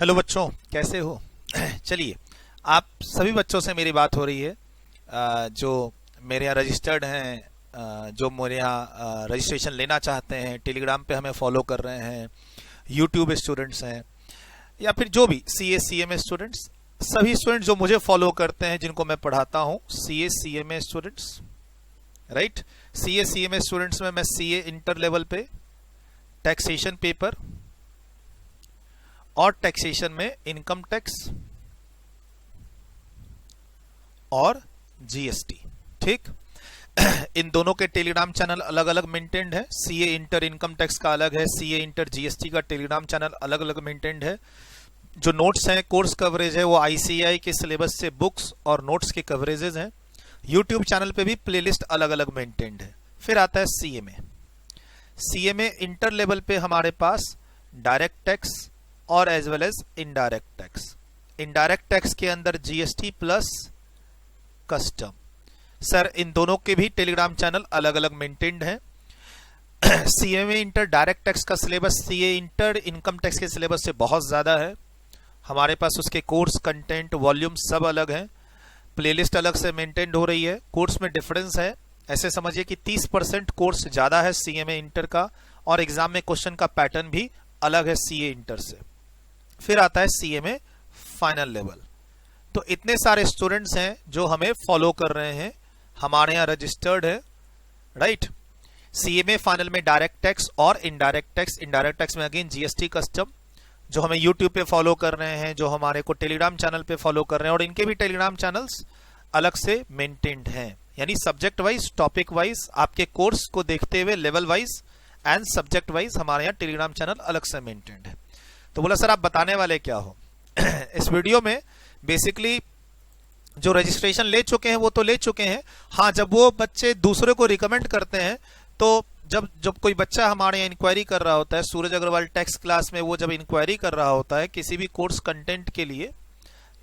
Hello बच्चों, कैसे हो? चलिए, आप सभी बच्चों से मेरी बात हो रही है जो मेरे यहाँ रजिस्टर्ड हैं, जो मेरे यहाँ रजिस्ट्रेशन लेना चाहते हैं, टेलीग्राम पे हमें फॉलो कर रहे हैं, यूट्यूब स्टूडेंट्स हैं, या फिर जो भी C A C M A students, सभी स्टूडेंट्स जो मुझे फॉलो करते हैं, जिनको मैं पढ़ाता हूँ, C A C M A students, right. C A C M A students में मैं सी ए इंटर लेवल पे टैक्सेशन पेपर और टैक्सेशन में इनकम टैक्स और जीएसटी, ठीक। इन दोनों के टेलीग्राम चैनल अलग अलग मेंटेन्ड है। सीए इंटर इनकम टैक्स का अलग है, सीए इंटर जीएसटी का टेलीग्राम चैनल अलग अलग मेंटेन्ड है। जो नोट्स हैं, कोर्स कवरेज है, वो आईसीएआई के सिलेबस से बुक्स और नोट्स के कवरेजेस हैं। यूट्यूब चैनल पे भी प्लेलिस्ट अलग अलग मेंटेन्ड है। फिर आता है सीएमए। सीएमए इंटर लेवल पे हमारे पास डायरेक्ट टैक्स और as well as indirect tax. Indirect tax के अंदर जीएसटी प्लस कस्टम। सर, इन दोनों के भी टेलीग्राम चैनल अलग अलग मेंटेन्ड हैं। सीएमए इंटर डायरेक्ट टैक्स का syllabus CA inter income tax के सिलेबस से बहुत ज्यादा है। हमारे पास उसके कोर्स, कंटेंट, वॉल्यूम सब अलग हैं। प्लेलिस्ट अलग से मेंटेन्ड हो रही है। कोर्स में डिफरेंस है, ऐसे समझिए कि 30% कोर्स ज्यादा है सीएमए इंटर का, और एग्जाम में क्वेश्चन का पैटर्न भी अलग है सीए इंटर से। फिर आता है सीएमए फाइनल लेवल। तो इतने सारे स्टूडेंट्स हैं जो हमें फॉलो कर रहे हैं, हमारे यहाँ रजिस्टर्ड है, राइट। सीएमए फाइनल में डायरेक्ट टैक्स और इनडायरेक्ट टैक्स। इनडायरेक्ट टैक्स में अगेन जीएसटी, कस्टम। जो हमें यूट्यूब पे फॉलो कर रहे हैं, जो हमारे को टेलीग्राम चैनल पे फॉलो कर रहे हैं, और इनके भी टेलीग्राम चैनल्स अलग से मेंटेन्ड हैं, यानी सब्जेक्ट वाइज, टॉपिक वाइज, आपके कोर्स को देखते हुए level wise and subject wise हमारे यहाँ टेलीग्राम चैनल अलग से मेंटेन्ड है। तो बोला, सर आप बताने वाले क्या हो? इस वीडियो में बेसिकली जो रजिस्ट्रेशन ले चुके हैं वो तो ले चुके हैं। हाँ, जब वो बच्चे दूसरे को रिकमेंड करते हैं, तो जब कोई बच्चा हमारे यहाँ इंक्वायरी कर रहा होता है, सूरज अग्रवाल टैक्स क्लास में वो जब इंक्वायरी कर रहा होता है किसी भी कोर्स कंटेंट के लिए,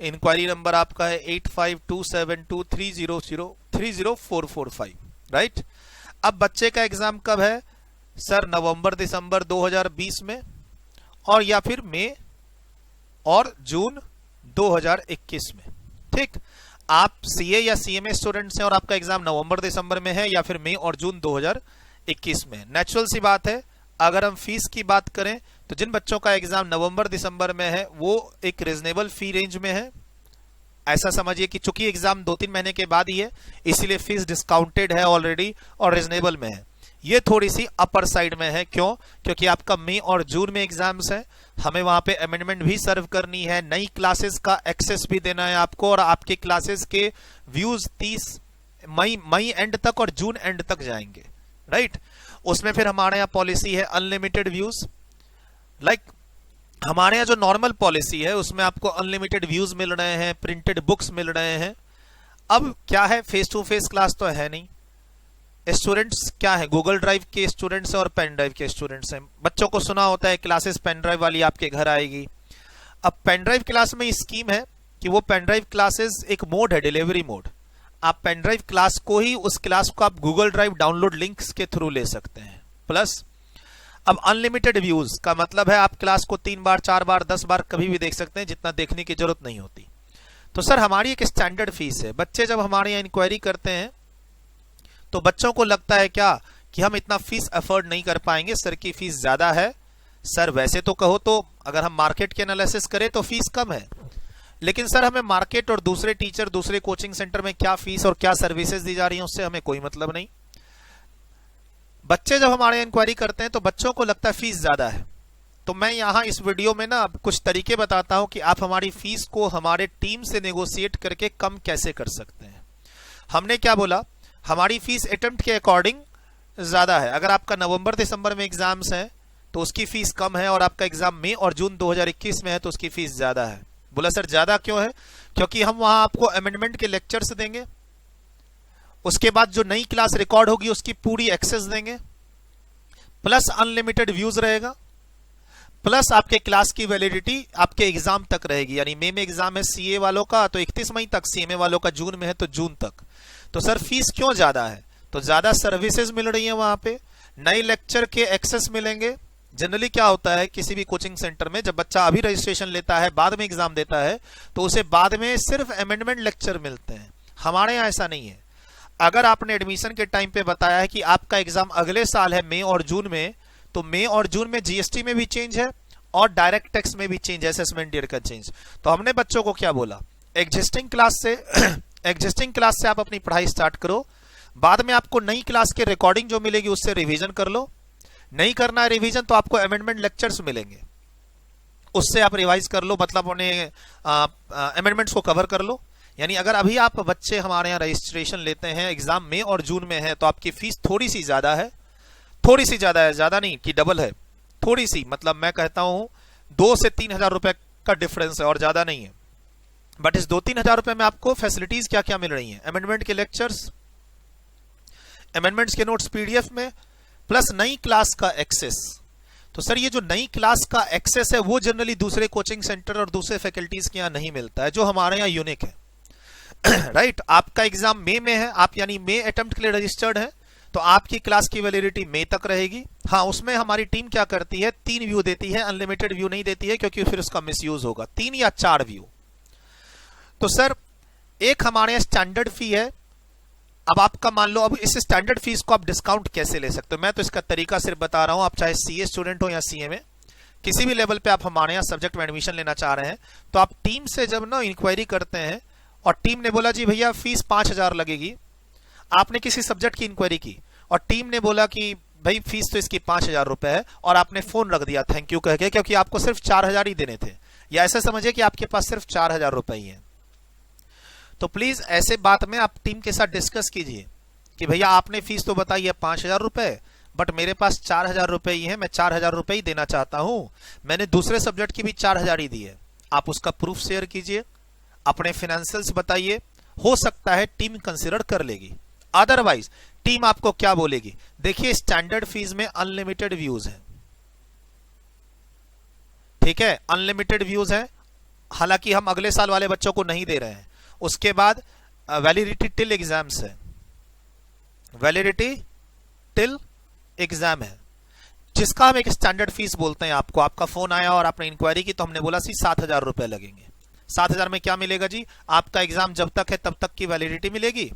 इंक्वायरी नंबर आपका है 852723003045, राइट। अब बच्चे का एग्जाम कब है? सर, नवंबर दिसंबर 2020 में, और या फिर मई और जून 2021 में, ठीक। आप सीए या सीएमए स्टूडेंट्स हैं और आपका एग्जाम नवंबर दिसंबर में है, या फिर मई और जून 2021 में। नेचुरल सी बात है, अगर हम फीस की बात करें तो जिन बच्चों का एग्जाम नवंबर दिसंबर में है वो एक रीजनेबल फी रेंज में है। ऐसा समझिए कि चूंकि एग्जाम 2-3 महीने के बाद ही है, इसीलिए फीस डिस्काउंटेड है ऑलरेडी और रीजनेबल में है। ये थोड़ी सी अपर साइड में है। क्यों? क्योंकि आपका मई और जून में एग्जाम्स है, हमें वहां पे अमेंडमेंट भी सर्व करनी है, नई क्लासेस का एक्सेस भी देना है आपको, और आपके क्लासेस के व्यूज 30 मई एंड तक और जून एंड तक जाएंगे, राइट। उसमें फिर हमारे यहाँ पॉलिसी है अनलिमिटेड व्यूज। लाइक हमारे यहाँ जो नॉर्मल पॉलिसी है उसमें आपको अनलिमिटेड व्यूज मिल रहे हैं, प्रिंटेड बुक्स मिल रहे हैं। अब क्या है, फेस टू फेस क्लास तो है नहीं। स्टूडेंट्स क्या है, गूगल ड्राइव के स्टूडेंट्स हैं और पेन ड्राइव के स्टूडेंट्स हैं। बच्चों को सुना होता है क्लासेस पेन ड्राइव वाली आपके घर आएगी। अब पेन ड्राइव क्लास में स्कीम है कि वो पेन ड्राइव क्लासेस एक मोड है, डिलीवरी मोड। आप पेन ड्राइव क्लास को ही, उस क्लास को आप गूगल ड्राइव डाउनलोड लिंक्स के थ्रू ले सकते हैं। प्लस अब अनलिमिटेड व्यूज का मतलब है आप क्लास को 3 बार 4 बार 10 बार कभी भी देख सकते हैं, जितना देखने की जरूरत नहीं होती। तो सर, हमारी एक स्टैंडर्ड फीस है। बच्चे जब हमारे यहाँ इंक्वायरी करते हैं तो बच्चों को लगता है क्या कि हम इतना फीस अफोर्ड नहीं कर पाएंगे, सर की फीस ज्यादा है। सर, वैसे तो कहो तो अगर हम मार्केट के एनालिसिस करें तो फीस कम है, लेकिन सर हमें मार्केट और दूसरे टीचर, दूसरे कोचिंग सेंटर में क्या फीस और क्या सर्विसेज दी जा रही है उससे हमें कोई मतलब नहीं। बच्चे जब हमारे इंक्वायरी करते हैं तो बच्चों को लगता है फीस ज्यादा है। तो मैं यहाँ इस वीडियो में ना कुछ तरीके बताता हूं कि आप हमारी फीस को हमारे टीम से नेगोशिएट करके कम कैसे कर सकते हैं। हमने क्या बोला, हमारी फीस अटेम्प्ट के अकॉर्डिंग ज्यादा है। अगर आपका नवंबर दिसंबर में एग्जाम्स है तो उसकी फीस कम है, और आपका एग्जाम मई और जून 2021 में है तो उसकी फीस ज्यादा है। बोला, सर ज्यादा क्यों है? क्योंकि हम वहां आपको अमेंडमेंट के लेक्चर्स देंगे, उसके बाद जो नई क्लास रिकॉर्ड होगी उसकी पूरी एक्सेस देंगे, प्लस अनलिमिटेड व्यूज रहेगा, प्लस आपके क्लास की वैलिडिटी आपके एग्जाम तक रहेगी। यानी मई में एग्जाम है सीए वालों का तो 31 मई तक, सीएमए वालों का जून में है तो जून तक। तो सर फीस क्यों ज्यादा है? तो ज्यादा सर्विसेज मिल रही है वहां पे, नए लेक्चर के एक्सेस मिलेंगे, जनरली क्या होता है किसी भी कोचिंग सेंटर में, जब बच्चा अभी रजिस्ट्रेशन लेता है बाद में एग्जाम देता है तो उसे बाद में सिर्फ अमेंडमेंट लेक्चर मिलते हैं। हमारे यहाँ ऐसा नहीं है। अगर आपने एडमिशन के टाइम पे बताया है कि आपका एग्जाम अगले साल है मई और जून में, तो मई और जून में जीएसटी में भी चेंज है और डायरेक्ट टैक्स में भी चेंज है, असेसमेंट ईयर का चेंज। तो हमने बच्चों को क्या बोला, एग्जिस्टिंग क्लास से आप अपनी पढ़ाई स्टार्ट करो, बाद में आपको नई क्लास के रिकॉर्डिंग जो मिलेगी उससे रिवीजन कर लो। नहीं करना है रिवीजन तो आपको अमेंडमेंट लेक्चर्स मिलेंगे, उससे आप रिवाइज कर लो, मतलब उन्हें अमेंडमेंट्स को कवर कर लो। यानी अगर अभी आप बच्चे हमारे यहाँ रजिस्ट्रेशन लेते हैं, एग्जाम मई और जून में है, तो आपकी फीस थोड़ी सी ज्यादा है, थोड़ी सी ज्यादा है, ज्यादा नहीं कि डबल है, थोड़ी सी, मतलब मैं कहता हूं 2 से 3 हजार रुपए का डिफरेंस है और ज्यादा नहीं है। बट इस 2-3 हजार रुपए में आपको फैसिलिटीज क्या क्या मिल रही हैं, अमेंडमेंट के लेक्चर्स, अमेंडमेंट्स के नोट्स पीडीएफ में, प्लस नई क्लास का एक्सेस। तो सर ये जो नई क्लास का एक्सेस है वो जनरली दूसरे कोचिंग सेंटर और दूसरे फैकल्टीज के यहाँ नहीं मिलता है, जो हमारे यहाँ यूनिक है। राइट आपका एग्जाम मई में है, आप यानी मई अटेम्प्ट के लिए रजिस्टर्ड है, तो आपकी क्लास की वैलिडिटी मई तक रहेगी। हाँ, उसमें हमारी टीम क्या करती है, 3 व्यू देती है, अनलिमिटेड व्यू नहीं देती है क्योंकि फिर उसका मिसयूज होगा। 3 या 4 व्यू। तो सर एक हमारे यहाँ स्टैंडर्ड फी है। अब आपका मान लो, अब इस स्टैंडर्ड फीस को आप डिस्काउंट कैसे ले सकते हो, मैं तो इसका तरीका सिर्फ बता रहा हूं। आप चाहे सीए स्टूडेंट हो या सीए में, किसी भी लेवल पे आप हमारे यहाँ सब्जेक्ट में एडमिशन लेना चाह रहे हैं, तो आप टीम से जब ना इंक्वायरी करते हैं और टीम ने बोला जी भैया फीस 5,000 लगेगी, आपने किसी सब्जेक्ट की इंक्वायरी की और टीम ने बोला कि भाई फीस तो इसकी 5,000 रुपए है, और आपने फोन रख दिया थैंक यू कह के, क्योंकि आपको सिर्फ 4,000 ही देने थे, या ऐसा समझिए कि आपके पास सिर्फ 4,000 रुपए ही है। तो प्लीज ऐसे बात में आप टीम के साथ डिस्कस कीजिए कि भैया आपने फीस तो बताई है 5,000 रुपए, बट मेरे पास 4,000 रुपए ही है, मैं 4,000 रुपए ही देना चाहता हूं, मैंने दूसरे सब्जेक्ट की भी 4,000 ही दी है। आप उसका प्रूफ शेयर कीजिए, अपने फाइनेंशियल्स बताइए, हो सकता है टीम कंसिडर कर लेगी। अदरवाइज टीम आपको क्या बोलेगी, देखिए स्टैंडर्ड फीस में अनलिमिटेड व्यूज है, ठीक है, अनलिमिटेड व्यूज है, हालांकि हम अगले साल वाले बच्चों को नहीं दे रहे हैं। उसके बाद वैलिडिटी टिल एग्जाम्स है, वैलिडिटी टिल एग्जाम है, जिसका हम एक स्टैंडर्ड फीस बोलते हैं। आपको आपका फोन आया और आपने इंक्वायरी की, तो हमने बोला सी 7,000 रुपए लगेंगे। 7,000 में क्या मिलेगा जी, आपका एग्जाम जब तक है तब तक की वैलिडिटी मिलेगी,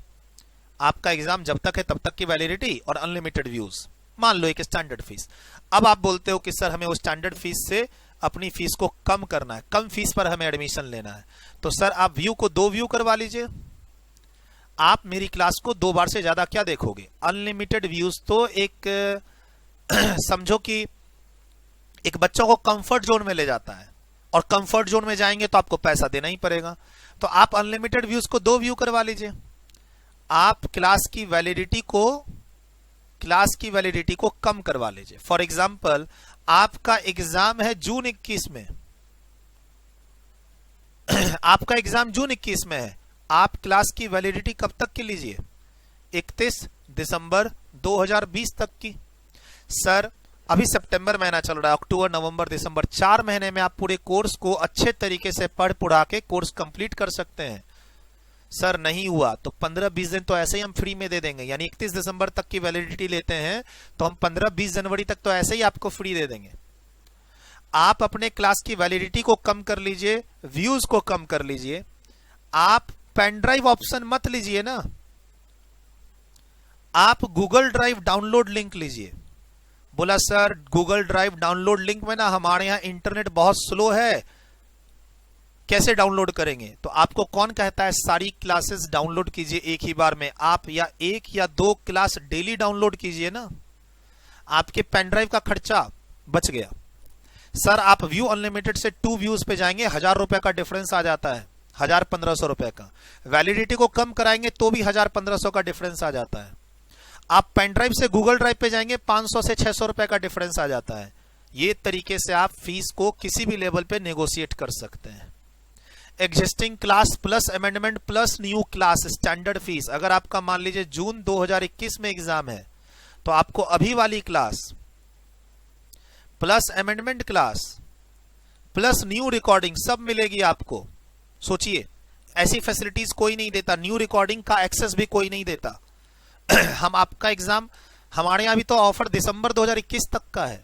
आपका एग्जाम जब तक है तब तक की वैलिडिटी और अनलिमिटेड व्यूज, मान लो एक स्टैंडर्ड फीस। अब आप बोलते हो कि सर हमें वो स्टैंडर्ड फीस से अपनी फीस को कम करना है, कम फीस पर हमें एडमिशन लेना है, तो सर आप व्यू को 2 व्यू करवा लीजिए। आप मेरी क्लास को 2 बार से ज्यादा क्या देखोगे, अनलिमिटेड व्यूज तो एक समझो कि एक बच्चों को कंफर्ट जोन में ले जाता है, और कंफर्ट जोन में जाएंगे तो आपको पैसा देना ही पड़ेगा। तो आप अनलिमिटेड व्यूज को 2 व्यू करवा लीजिए। आप क्लास की वैलिडिटी को कम करवा लीजिए। फॉर एग्जाम्पल आपका एग्जाम है जून 21 में आपका एग्जाम जून 21 में है, आप क्लास की वैलिडिटी कब तक की लीजिए, 31 दिसंबर 2020 तक की। सर अभी सितंबर महीना चल रहा है, अक्टूबर नवंबर दिसंबर, 4 महीने में आप पूरे कोर्स को अच्छे तरीके से पढ़ पुढ़ा के कोर्स कंप्लीट कर सकते हैं। सर नहीं हुआ तो 15-20 दिन तो ऐसे ही हम फ्री में दे देंगे, यानी 31 दिसंबर तक की वैलिडिटी लेते हैं तो हम 15-20 जनवरी तक तो ऐसे ही आपको फ्री दे देंगे। आप अपने क्लास की वैलिडिटी को कम कर लीजिए, व्यूज को कम कर लीजिए। आप पेन ड्राइव ऑप्शन मत लीजिए ना, आप गूगल ड्राइव डाउनलोड लिंक लीजिए। बोला sir Google drive download link में ना हमारे यहां इंटरनेट बहुत स्लो है, कैसे डाउनलोड करेंगे? तो आपको कौन कहता है सारी क्लासेस डाउनलोड कीजिए एक ही बार में, आप या 1 या 2 क्लास डेली डाउनलोड कीजिए ना, आपके पेन ड्राइव का खर्चा बच गया। सर आप व्यू अनलिमिटेड से 2 व्यूज पे जाएंगे, 1,000 रुपए का डिफरेंस आ जाता है, 1,000-1,500 रुपए का। वैलिडिटी को कम कराएंगे तो भी 1,000-1,500 का डिफरेंस आ जाता है। आप पेन ड्राइव से गूगल ड्राइव पे जाएंगे, 500 से 600 रुपए का डिफरेंस आ जाता है। ये तरीके से आप फीस को किसी भी लेवल पे नेगोशिएट कर सकते हैं। Existing class plus amendment plus new class standard fees, अगर आपका मान लीजिए जून 2021 में एग्जाम है तो आपको अभी वाली class plus amendment class plus new recording सब मिलेगी आपको। सोचिए ऐसी फैसिलिटीज कोई नहीं देता, न्यू रिकॉर्डिंग का एक्सेस भी कोई नहीं देता। हम आपका एग्जाम, हमारे यहां भी तो ऑफर दिसंबर 2021 तक का है,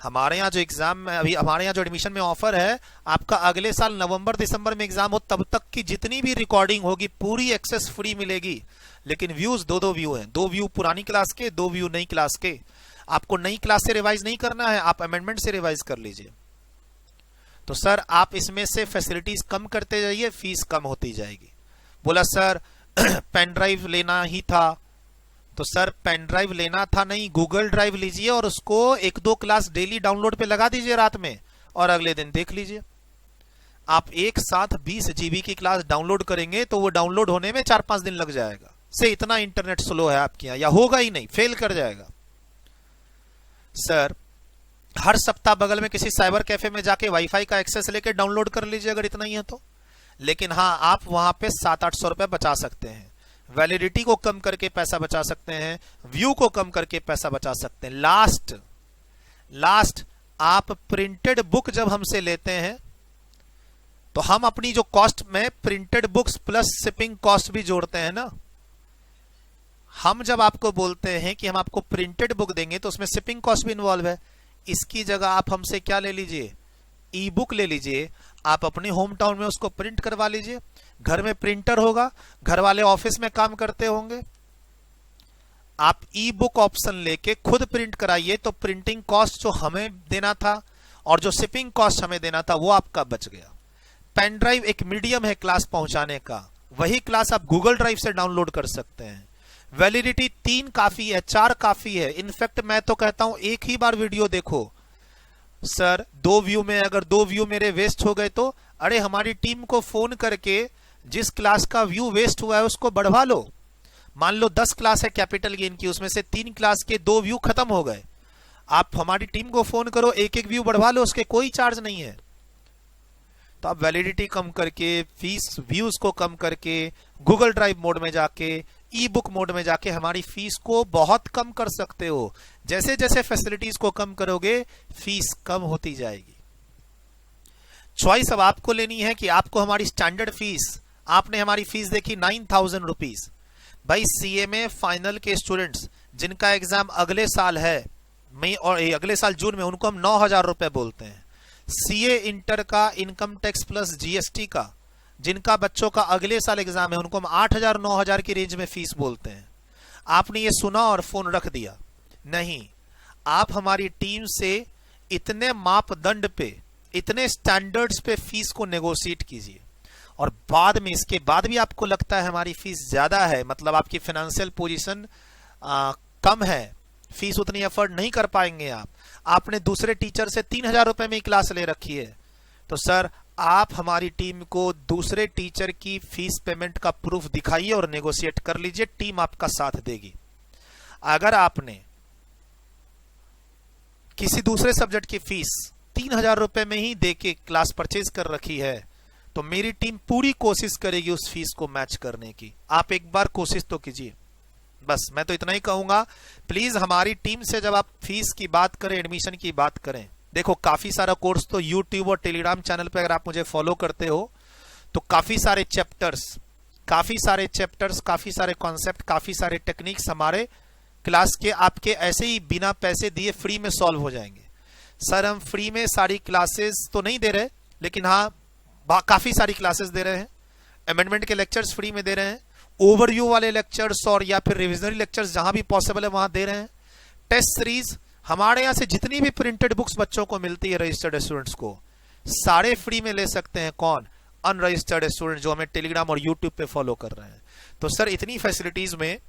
हमारे यहाँ जो एग्जाम में अभी हमारे यहाँ जो एडमिशन में ऑफर है, आपका अगले साल नवंबर दिसंबर में एग्जाम हो तब तक की जितनी भी रिकॉर्डिंग होगी पूरी एक्सेस फ्री मिलेगी। लेकिन व्यूज दो व्यू हैं, 2 व्यू पुरानी क्लास के, 2 व्यू नई क्लास के। आपको नई क्लास से रिवाइज नहीं करना है, आप अमेंडमेंट से रिवाइज कर लीजिए। तो सर आप इसमें से फैसिलिटीज कम करते जाइए, फीस कम होती जाएगी। बोला सर पेन ड्राइव लेना ही था, तो सर पेन ड्राइव लेना था नहीं, गूगल ड्राइव लीजिए और उसको 1-2 क्लास डेली डाउनलोड पे लगा दीजिए रात में, और अगले दिन देख लीजिए। आप एक साथ 20 GB की क्लास डाउनलोड करेंगे तो वो डाउनलोड होने में 4-5 दिन लग जाएगा। से इतना इंटरनेट स्लो है आपके यहाँ, या होगा ही नहीं, फेल कर जाएगा। सर हर सप्ताह बगल में किसी साइबर कैफे में जाके वाईफाई का एक्सेस लेके डाउनलोड कर लीजिए अगर इतना ही है तो। लेकिन हाँ, आप वहां पे 700-800 रुपए बचा सकते हैं, वैलिडिटी को कम करके पैसा बचा सकते हैं, व्यू को कम करके पैसा बचा सकते हैं। लास्ट आप प्रिंटेड बुक जब हमसे लेते हैं तो हम अपनी जो कॉस्ट में printed books plus shipping cost भी जोड़ते हैं ना। हम जब आपको बोलते हैं कि हम आपको प्रिंटेड बुक देंगे तो उसमें शिपिंग कॉस्ट भी इन्वॉल्व है। इसकी जगह आप हमसे क्या ले लीजिए, ई बुक ले लीजिए, आप अपने होम टाउन में उसको प्रिंट करवा लीजिए। घर में प्रिंटर होगा, घर वाले ऑफिस में काम करते होंगे, आप ई बुक ऑप्शन लेके खुद प्रिंट कराइए, तो प्रिंटिंग कॉस्ट जो हमें देना था और जो शिपिंग कॉस्ट हमें देना था वो आपका बच गया। पेन ड्राइव एक मीडियम है क्लास पहुंचाने का, वही क्लास आप गूगल ड्राइव से डाउनलोड कर सकते हैं। वैलिडिटी 3 काफी है, 4 काफी है। इनफैक्ट मैं तो कहता हूं एक ही बार वीडियो देखो। सर 2 व्यू में अगर 2 व्यू मेरे वेस्ट हो गए तो अरे हमारी टीम को फोन करके जिस क्लास का व्यू वेस्ट हुआ है उसको बढ़वा लो। मान लो 10 क्लास है कैपिटल गेन की, उसमें से 3 क्लास के 2 व्यू खत्म हो गए, आप हमारी टीम को फोन करो, एक व्यू बढ़वा लो, उसके कोई चार्ज नहीं है। तो आप वैलिडिटी कम करके, फीस व्यूज को कम करके, गूगल ड्राइव मोड में जाके, ई बुक मोड में जाके हमारी फीस को बहुत कम कर सकते हो। जैसे जैसे फैसिलिटीज को कम करोगे फीस कम होती जाएगी। चॉइस अब आपको लेनी है कि आपको हमारी स्टैंडर्ड फीस, आपने हमारी फीस देखी 9000 रुपीज। भाई सीएमए फाइनल के स्टूडेंट्स जिनका एग्जाम अगले साल है मई और अगले साल जून में, उनको हम 9000 रुपए बोलते हैं। सीए इंटर का इनकम टैक्स प्लस जीएसटी का जिनका बच्चों का अगले साल एग्जाम है, उनको हम 8000-9000 की रेंज में फीस बोलते हैं। आपने ये सुना और फोन रख दिया? नहीं, आप हमारी टीम से इतने मापदंड पे, इतने स्टैंडर्ड्स पे फीस को नेगोशिएट कीजिए, और बाद में इसके बाद भी आपको लगता है हमारी फीस ज्यादा है, मतलब आपकी फाइनेंशियल पोजीशन कम है, फीस उतनी अफोर्ड नहीं कर पाएंगे आपने दूसरे टीचर से 3000 रुपए में क्लास ले रखी है, तो सर आप हमारी टीम को दूसरे टीचर की फीस पेमेंट का प्रूफ दिखाइए और नेगोशिएट कर लीजिए, टीम आपका साथ देगी। अगर आपने किसी दूसरे सब्जेक्ट की फीस 3000 रुपए में ही देके क्लास परचेज कर रखी है तो मेरी टीम पूरी कोशिश करेगी उस फीस को मैच करने की। आप एक बार कोशिश तो कीजिए। बस मैं तो इतना ही कहूंगा, प्लीज हमारी टीम से जब आप फीस की बात करें, एडमिशन की बात करें, देखो काफी सारा कोर्स तो यूट्यूब और टेलीग्राम चैनल पे अगर आप मुझे फॉलो करते हो तो काफी सारे चैप्टर्स, काफी सारे कॉन्सेप्ट, काफी सारे टेक्निक्स हमारे क्लास के आपके ऐसे ही बिना पैसे दिए फ्री में सॉल्व हो जाएंगे। सर हम फ्री में सारी क्लासेस तो नहीं दे रहे, लेकिन हाँ काफी सारी क्लासेस दे रहे हैं। अमेंडमेंट के लेक्चर्स फ्री में दे रहे हैं, ओवरव्यू वाले लेक्चर्स और या फिर रिविजनरी लेक्चर्स जहां भी पॉसिबल है वहां दे रहे हैं। टेस्ट सीरीज हमारे यहाँ से जितनी भी प्रिंटेड बुक्स बच्चों को मिलती है रजिस्टर्ड स्टूडेंट्स को, सारे फ्री में ले सकते हैं। कौन? अनरजिस्टर्ड स्टूडेंट जो हमें टेलीग्राम और यूट्यूब पे फॉलो कर रहे हैं। तो सर इतनी फैसिलिटीज में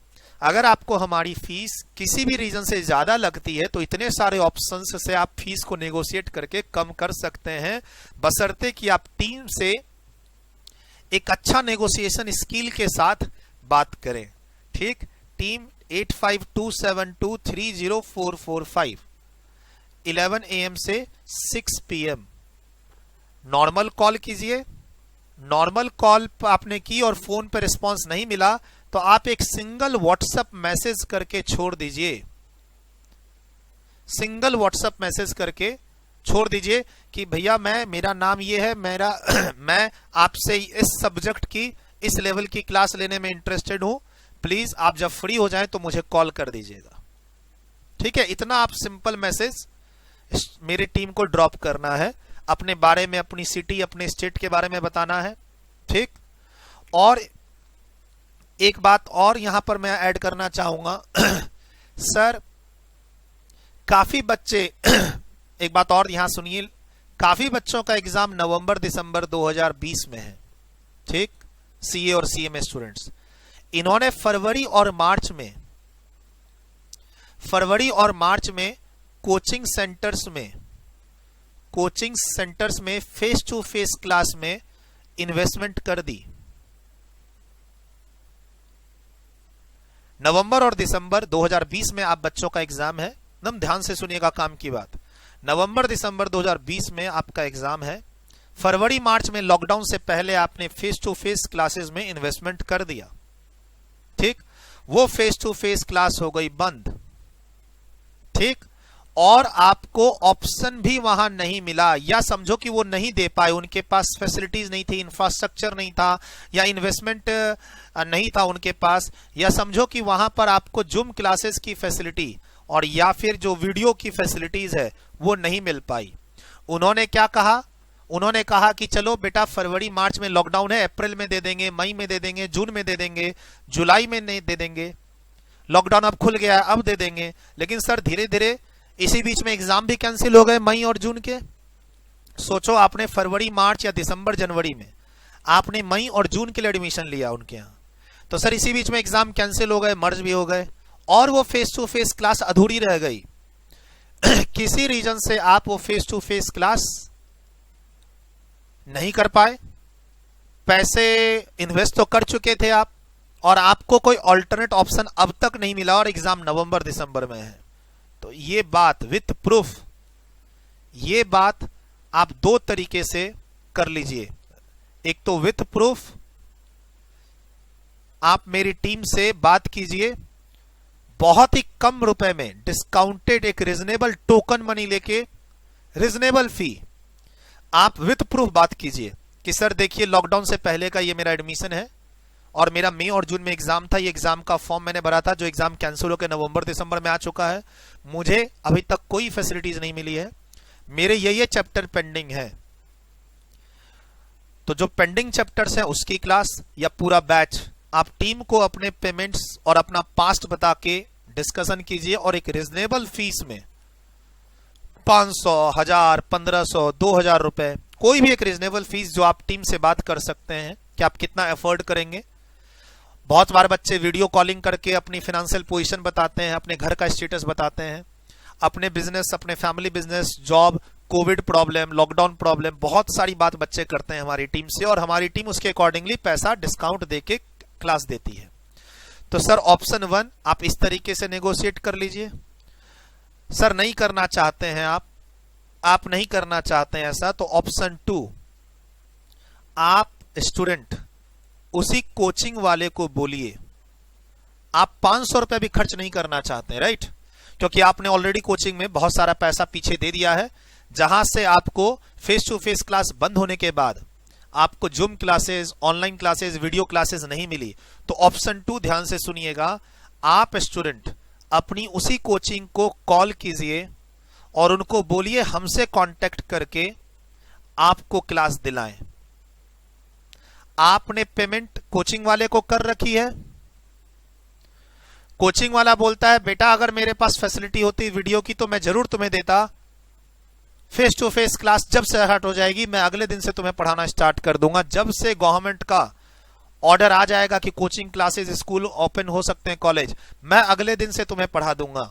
अगर आपको हमारी फीस किसी भी रीजन से ज्यादा लगती है तो इतने सारे ऑप्शंस से आप फीस को नेगोशिएट करके कम कर सकते हैं, बशर्ते कि आप टीम से एक अच्छा नेगोशिएशन स्किल के साथ बात करें। ठीक, टीम 8527230445 11 AM से 6 PM नॉर्मल कॉल कीजिए। नॉर्मल कॉल आपने की और फोन पर रिस्पांस नहीं मिला तो आप एक सिंगल व्हाट्सएप मैसेज करके छोड़ दीजिए, सिंगल व्हाट्सएप मैसेज करके छोड़ दीजिए कि भैया मेरा नाम ये है, मैं आपसे इस सब्जेक्ट की इस लेवल की क्लास लेने में इंटरेस्टेड हूं, प्लीज आप जब फ्री हो जाएं तो मुझे कॉल कर दीजिएगा। ठीक है, इतना आप सिंपल मैसेज मेरी टीम को ड्रॉप करना है, अपने बारे में, अपनी सिटी, अपने स्टेट के बारे में बताना है। ठीक, और एक बात और यहां पर मैं ऐड करना चाहूंगा सर काफी बच्चे एक बात और यहां सुनिए, काफी बच्चों का एग्जाम नवंबर दिसंबर 2020 में है। ठीक, सीए और सीएमए स्टूडेंट्स, इन्होंने फरवरी और मार्च में कोचिंग सेंटर्स में फेस टू फेस क्लास में इन्वेस्टमेंट कर दी। नवंबर और दिसंबर 2020 में आप बच्चों का एग्जाम है, एकदम ध्यान से सुनिएगा काम की बात। नवंबर दिसंबर 2020 में आपका एग्जाम है, फरवरी मार्च में लॉकडाउन से पहले आपने फेस टू फेस क्लासेस में इन्वेस्टमेंट कर दिया। ठीक, वो फेस टू फेस क्लास हो गई बंद। ठीक, और आपको ऑप्शन भी वहां नहीं मिला, या समझो कि वो नहीं दे पाए, उनके पास फैसिलिटीज नहीं थी, इंफ्रास्ट्रक्चर नहीं था, या इन्वेस्टमेंट नहीं था उनके पास, या समझो कि वहां पर आपको जूम क्लासेस की फैसिलिटी और या फिर जो वीडियो की फैसिलिटीज है वो नहीं मिल पाई। उन्होंने क्या कहा, उन्होंने कहा कि चलो बेटा फरवरी मार्च में लॉकडाउन है, अप्रैल में दे देंगे, मई में दे देंगे, जून में दे देंगे, जुलाई में नहीं दे देंगे, लॉकडाउन अब खुल गया है अब दे देंगे। लेकिन सर धीरे धीरे इसी बीच में एग्जाम भी कैंसिल हो गए मई और जून के। सोचो आपने फरवरी मार्च या दिसंबर जनवरी में आपने मई और जून के लिए एडमिशन लिया उनके यहाँ, तो सर इसी बीच में एग्जाम कैंसिल हो गए, मर्ज भी हो गए, और वो फेस टू फेस क्लास अधूरी रह गई। किसी रीजन से आप वो फेस टू फेस क्लास नहीं कर पाए, पैसे इन्वेस्ट तो कर चुके थे आप, और आपको कोई ऑल्टरनेट ऑप्शन अब तक नहीं मिला, और एग्जाम नवंबर दिसंबर में है। तो ये बात विथ प्रूफ, ये बात आप दो तरीके से कर लीजिए। एक तो विथ प्रूफ, आप मेरी टीम से बात कीजिए, बहुत ही कम रुपए में डिस्काउंटेड एक रीजनेबल टोकन मनी लेके, रीजनेबल फी, आप विथ प्रूफ बात कीजिए कि सर देखिए लॉकडाउन से पहले का ये मेरा एडमिशन है, और मेरा मई और जून में एग्जाम था, ये एग्जाम का फॉर्म मैंने भरा था, जो एग्जाम कैंसिल होकर नवंबर दिसंबर में आ चुका है, मुझे अभी तक कोई फैसिलिटीज नहीं मिली है, मेरे ये चैप्टर पेंडिंग है। तो जो पेंडिंग चैप्टर्स हैं उसकी क्लास या पूरा बैच, आप टीम को अपने पेमेंट्स और अपना पास्ट बता के डिस्कशन कीजिए, और एक रिजनेबल फीस में 500, 1000, 1500, 2000 रुपए, कोई भी एक रिजनेबल फीस जो आप टीम से बात कर सकते हैं कि आप कितना एफर्ट करेंगे। बहुत बार बच्चे वीडियो कॉलिंग करके अपनी फाइनेंशियल पोजीशन बताते हैं, अपने घर का स्टेटस बताते हैं, अपने बिजनेस, अपने family business, job, Covid problem, lockdown problem, बहुत सारी बात बच्चे करते हैं हमारी टीम से, और हमारी टीम उसके अकॉर्डिंगली पैसा डिस्काउंट देके क्लास देती है। तो सर ऑप्शन 1 आप इस तरीके से नेगोशिएट कर लीजिए। सर नहीं करना चाहते हैं आप नहीं करना चाहते हैं ऐसा, तो ऑप्शन 2, आप स्टूडेंट उसी कोचिंग वाले को बोलिए, आप 500 रुपए भी खर्च नहीं करना चाहते, राइट, क्योंकि आपने ऑलरेडी कोचिंग में बहुत सारा पैसा पीछे दे दिया है, जहां से आपको फेस टू फेस क्लास बंद होने के बाद आपको zoom classes, online classes, video classes नहीं मिली। तो ऑप्शन 2 ध्यान से सुनिएगा, आप स्टूडेंट अपनी उसी कोचिंग को कॉल कीजिए और उनको बोलिए हमसे कांटेक्ट करके आपको क्लास दिलाएं। आपने पेमेंट कोचिंग वाले को कर रखी है, कोचिंग वाला बोलता है बेटा अगर मेरे पास फैसिलिटी होती वीडियो की तो मैं जरूर तुम्हें देता, फेस टू फेस क्लास जब से स्टार्ट हो जाएगी मैं अगले दिन से तुम्हें पढ़ाना स्टार्ट कर दूंगा, जब से गवर्नमेंट का ऑर्डर आ जाएगा कि कोचिंग क्लासेस, स्कूल ओपन हो सकते हैं, कॉलेज, मैं अगले दिन से तुम्हें पढ़ा दूंगा।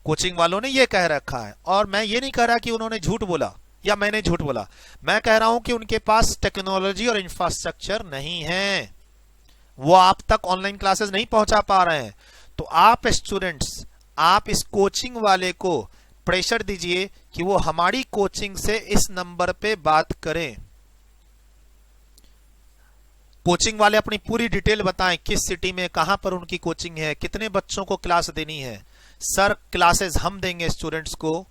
कोचिंग वालों ने यह कह रखा है, और मैं ये नहीं कह रहा कि उन्होंने झूठ बोला या मैंने झूठ बोला, मैं कह रहा हूं कि उनके पास टेक्नोलॉजी और इंफ्रास्ट्रक्चर नहीं है, वो आप तक ऑनलाइन क्लासेस नहीं पहुंचा पा रहे हैं। तो आप स्टूडेंट्स, आप इस कोचिंग वाले को प्रेशर दीजिए कि वो हमारी कोचिंग से इस नंबर पे बात करें। कोचिंग वाले अपनी पूरी डिटेल बताएं, किस सिटी में, कहां पर उनकी कोचिंग है, कितने बच्चों को क्लास देनी है। सर क्लासेस हम देंगे स्टूडेंट्स को,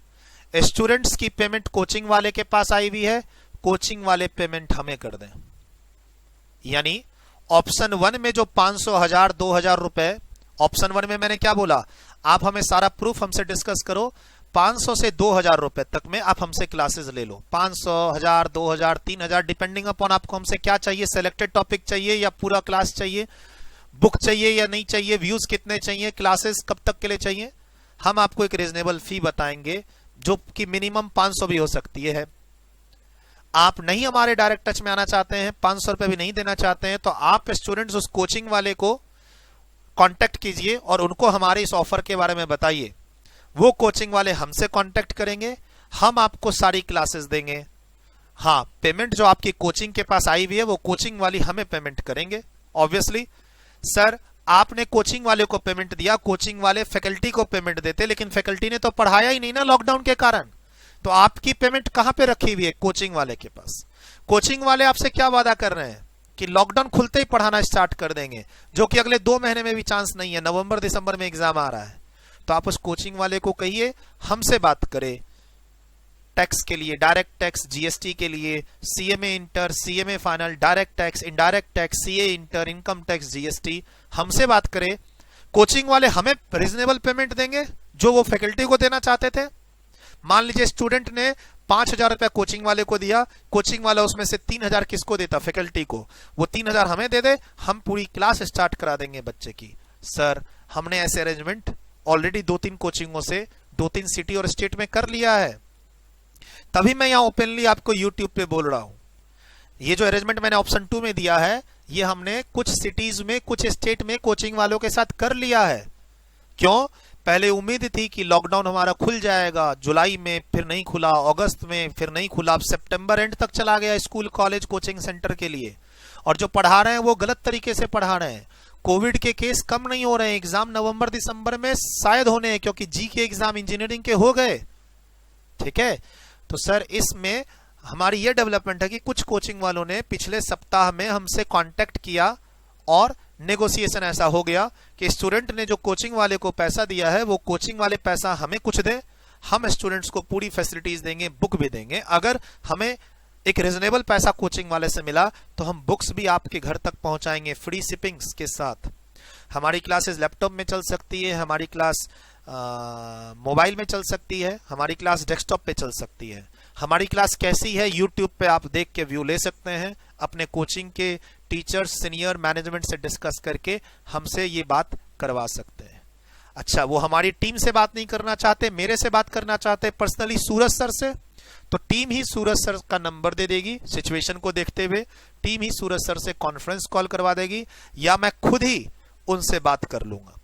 स्टूडेंट्स की पेमेंट कोचिंग वाले के पास आई हुई है, कोचिंग वाले पेमेंट हमें कर दें। यानी ऑप्शन 1 में जो 500, 1000, 2000 रुपए, ऑप्शन 1 में मैंने क्या बोला, आप हमें सारा प्रूफ हमसे डिस्कस करो, 500 से 2000 रुपए तक में आप हमसे क्लासेस ले लो। 500, 1000, 2000, 3000 डिपेंडिंग अपॉन आपको हमसे क्या चाहिए, सेलेक्टेड टॉपिक चाहिए या पूरा क्लास चाहिए, बुक चाहिए या नहीं चाहिए, व्यूज कितने चाहिए, क्लासेस कब तक के लिए चाहिए। हम आपको एक रीजनेबल फी बताएंगे जो कि मिनिमम 500 भी हो सकती है। आप नहीं हमारे डायरेक्ट टच में आना चाहते हैं, 500 रुपए भी नहीं देना चाहते हैं, तो आप स्टूडेंट्स उस कोचिंग वाले को कांटेक्ट कीजिए और उनको हमारे इस ऑफर के बारे में बताइए। वो कोचिंग वाले हमसे कांटेक्ट करेंगे, हम आपको सारी क्लासेस देंगे। हाँ, पेमेंट जो आपकी कोचिंग के पास आई हुई है वो कोचिंग वाली हमें पेमेंट करेंगे। ऑब्वियसली सर आपने कोचिंग वाले को पेमेंट दिया, कोचिंग वाले फैकल्टी को पेमेंट देते, लेकिन फैकल्टी ने तो पढ़ाया ही नहीं ना लॉकडाउन के कारण, तो आपकी पेमेंट कहां पे रखी हुई है? कोचिंग वाले के पास। कोचिंग वाले आपसे क्या वादा कर रहे हैं कि लॉकडाउन खुलते ही पढ़ाना स्टार्ट कर देंगे, जो कि अगले 2 महीने में भी चांस नहीं है। नवंबर दिसंबर में एग्जाम आ रहा है, तो आप उस कोचिंग वाले को कहिए हमसे बात करे टैक्स के लिए, डायरेक्ट टैक्स, जीएसटी के लिए, CMA inter, CMA final, direct tax, indirect tax, CA inter, income tax, GST, हमसे बात करे। कोचिंग वाले हमें रीजनेबल पेमेंट देंगे जो वो फैकल्टी को देना चाहते थे। मान लीजिए स्टूडेंट ने 5000 रुपया कोचिंग वाले को दिया, कोचिंग वाला उसमें से 3000 किसको देता? फैकल्टी को। वो 3000 हमें दे दे, हम पूरी क्लास स्टार्ट करा देंगे बच्चे की। सर हमने ऐसे अरेंजमेंट ऑलरेडी 2-3 कोचिंगों से 2-3 सिटी और स्टेट में कर लिया है, तभी मैं यहां ओपनली आपको यूट्यूब पे बोल रहा हूं। ये जो अरेंजमेंट मैंने ऑप्शन 2 में दिया है, ये हमने कुछ सिटीज में, कुछ स्टेट में कोचिंग वालों के साथ कर लिया है। क्यों? पहले उम्मीद थी कि लॉकडाउन हमारा खुल जाएगा जुलाई में, फिर नहीं खुला, अगस्त में फिर नहीं खुला, अब सितंबर एंड तक चला गया स्कूल कॉलेज कोचिंग सेंटर के लिए। और जो पढ़ा रहे हैं वो गलत तरीके से पढ़ा रहे हैं। कोविड के केस कम नहीं हो रहे हैं, एग्जाम नवंबर दिसंबर में शायद होने हैं, क्योंकि जी के एग्जाम इंजीनियरिंग के हो गए। ठीक है, तो सर इसमें हमारी ये डेवलपमेंट है कि कुछ कोचिंग वालों ने पिछले सप्ताह में हमसे कांटेक्ट किया और नेगोशिएशन ऐसा हो गया कि स्टूडेंट ने जो कोचिंग वाले को पैसा दिया है वो कोचिंग वाले पैसा हमें कुछ दे, हम स्टूडेंट्स को पूरी फैसिलिटीज देंगे, बुक भी देंगे। अगर हमें एक रीजनेबल पैसा कोचिंग वाले से मिला तो हम बुक्स भी आपके घर तक पहुंचाएंगे फ्री शिपिंग्स के साथ। हमारी क्लासेस लैपटॉप में चल सकती है, हमारी क्लास मोबाइल में चल सकती है, हमारी क्लास डेस्कटॉप पे चल सकती है। हमारी क्लास कैसी है यूट्यूब पे आप देख के व्यू ले सकते हैं, अपने कोचिंग के टीचर्स, सीनियर मैनेजमेंट से डिस्कस करके हमसे ये बात करवा सकते हैं। अच्छा, वो हमारी टीम से बात नहीं करना चाहते, मेरे से बात करना चाहते पर्सनली सूरज सर से, तो टीम ही सूरज सर का नंबर दे देगी। सिचुएशन को देखते हुए टीम ही सूरज सर से कॉन्फ्रेंस कॉल करवा देगी, या मैं खुद ही उनसे बात कर लूंगा,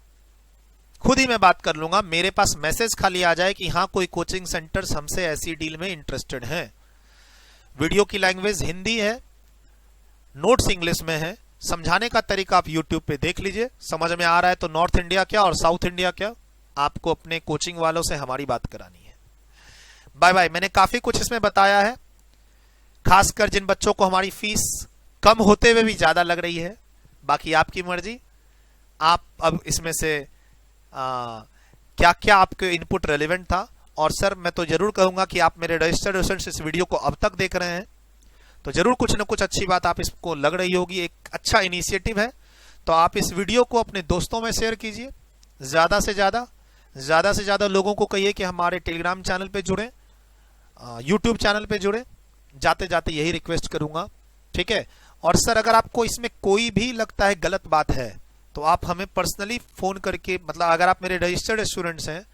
खुद ही मैं बात कर लूंगा। मेरे पास मैसेज खाली आ जाए कि हाँ कोई कोचिंग सेंटर्स हमसे ऐसी डील में इंटरेस्टेड हैं। वीडियो की लैंग्वेज हिंदी है, नोट्स इंग्लिश में है, समझाने का तरीका आप यूट्यूब पे देख लीजिए, समझ में आ रहा है तो नॉर्थ इंडिया क्या और साउथ इंडिया क्या, आपको अपने कोचिंग वालों से हमारी बात करानी है। Bye bye. मैंने काफी कुछ इसमें बताया है, खासकर जिन बच्चों को हमारी फीस कम होते हुए भी ज्यादा लग रही है, बाकी आपकी मर्जी। आप अब इसमें से क्या क्या आपके इनपुट रेलेवेंट था। और सर मैं तो जरूर कहूंगा कि आप मेरे रजिस्टर्ड स्टूडेंट्स इस वीडियो को अब तक देख रहे हैं तो जरूर कुछ ना कुछ अच्छी बात आप इसको लग रही होगी, एक अच्छा इनिशिएटिव है। तो आप इस वीडियो को अपने दोस्तों में शेयर कीजिए, ज्यादा से ज्यादा लोगों को कहिए कि हमारे टेलीग्राम चैनल पे जुड़े, यूट्यूब चैनल पे जुड़े। जाते जाते यही रिक्वेस्ट करूंगा, ठीक है। और सर अगर आपको इसमें कोई भी लगता है गलत बात है तो आप हमें पर्सनली फोन करके, मतलब अगर आप मेरे रजिस्टर्ड स्टूडेंट्स हैं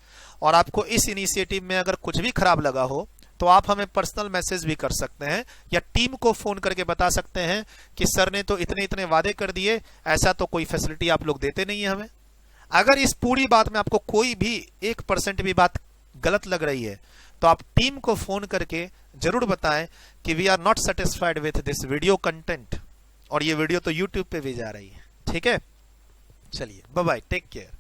और आपको इस इनिशिएटिव में अगर कुछ भी खराब लगा हो तो आप हमें पर्सनल मैसेज भी कर सकते हैं, या टीम को फोन करके बता सकते हैं कि सर ने तो इतने इतने वादे कर दिए, ऐसा तो कोई फैसिलिटी आप लोग देते नहीं है हमें। अगर इस पूरी बात में आपको कोई भी 1% भी बात गलत लग रही है तो आप टीम को फोन करके जरूर बताएं कि we are not satisfied with this video content. और ये वीडियो तो यूट्यूब पे भी जा रही है, ठीक है। चलिए बाय बाय, टेक केयर।